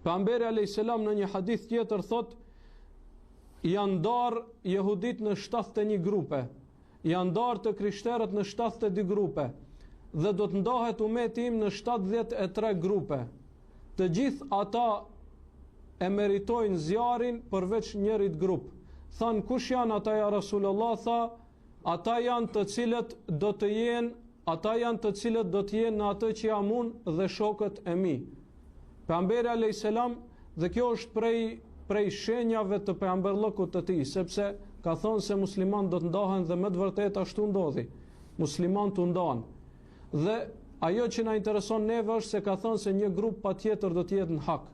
Pejgamberi alayhis salam në një hadith tjetër thot, janë ndarë jehudit në 71 grupe, janë ndarë të krishterët në 72 grupe, dhe do të ndahet umeti im në 73 grupe. Të gjithë ata e meritojnë zjarin përveç njërit grup. Than, kush janë ata ja Rasulullah? Tha, ata janë të cilët do të jenë në atë që jam unë dhe shokët e mi. Pejgamberi alayhis salam, dhe kjo është prej shenjave të pejgamberllëkut të tij, sepse ka thonë se musliman do të ndahen dhe me të vërtetë ashtu ndodhi. Musliman të ndahen. Dhe ajo që na intereson neve është se ka thonë se një grup patjetër do të jetë në hak.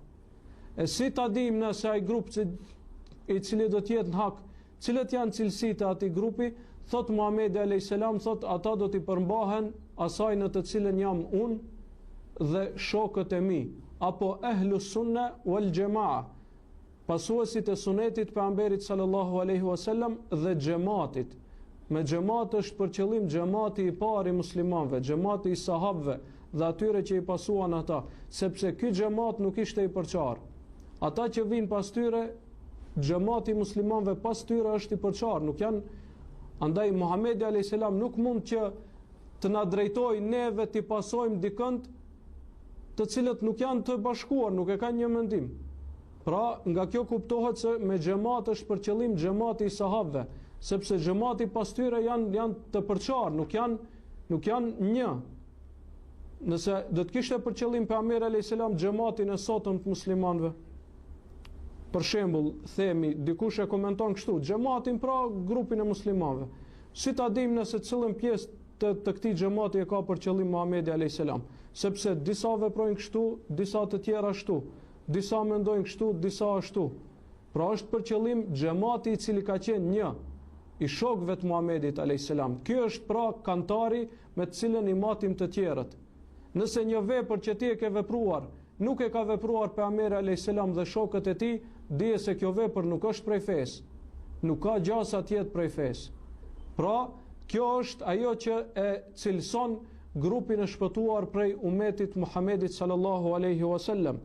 E si ta dim nëse ai grup i cili do të jetë në hak, cilët janë cilësitë e atij grupi? Thot Muhamedi alayhis salam, thot ata do t'i përmbahen asaj në të cilën jam unë dhe shokët e mi, apo ehlus sunne wal jamaa, pasuesit e sunetit pejgamberit sallallahu alaihi wasallam dhe xhamatit. Me xhamat është për qëllim xhamati i parë i muslimanëve, xhamati i sahabëve dhe atyre që i pasuan ata, sepse ky xhamat nuk ishte i përçar. Ata që vinë pas tyre, xhamati i muslimanëve pas tyre është i përçar, nuk janë. Andaj Muhamedi alayhis salam nuk mund që të na drejtojë neve të pasojmë dikënd të cilët nuk janë të bashkuar, nuk e kanë një mendim. Pra, nga kjo kuptohet se me xhamat është për qëllim xhamati i sahabëve, sepse xhamati pas tyre janë të përçar, nuk janë një. Nëse do të kishte për qëllim pejgamberi alayhis salam xhamatin e sotëm të muslimanëve, për shembull, themi, dikush e komenton kështu, xhamatin pra grupin e muslimanëve. Si ta dim nëse cilën pjesë të këtij xhamati e ka për qëllim Muhamedi alayhis salam? Sepse disa veprojnë kështu, disa të tjera ashtu, disa mendojnë kështu, disa ashtu. Pra është për qëllim xhamati i cili ka qenë një i shokëve të Muhamedit alayhis salam. Ky është pra kantari me të cilën i matim të tjerët. Nëse një vepër që ti e ke vepruar nuk e ka vepruar pejgamberi alayhis salam dhe shokët e tij, dije se kjo vepër nuk është prej fesë. Nuk ka gjasa të jetë prej fesë. Pra, kjo është ajo që e cilëson grupin e shpëtuar prej umetit Muhamedit sallallahu alaihi wasallam.